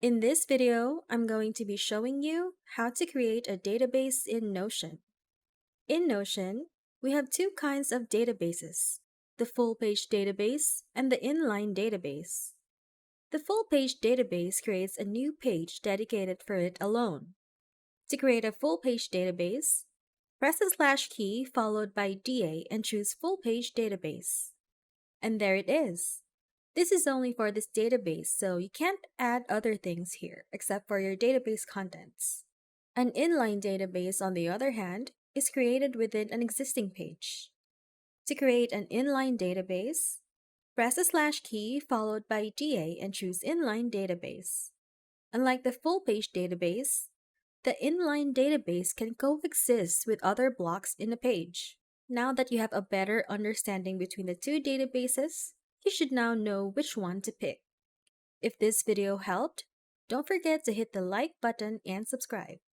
In this video, I'm going to be showing you how to create a database in Notion. In Notion, we have two kinds of databases, the full-page database and the inline database. The full-page database creates a new page dedicated for it alone. To create a full-page database, press the slash key followed by DA and choose Full-Page Database. And there it is. This is only for this database, so you can't add other things here except for your database contents. An inline database, on the other hand, is created within an existing page. To create an inline database, press the slash key followed by DA and choose Inline Database. Unlike the full-page database, the inline database can coexist with other blocks in a page. Now that you have a better understanding between the two databases, you should now know which one to pick. If this video helped, don't forget to hit the like button and subscribe.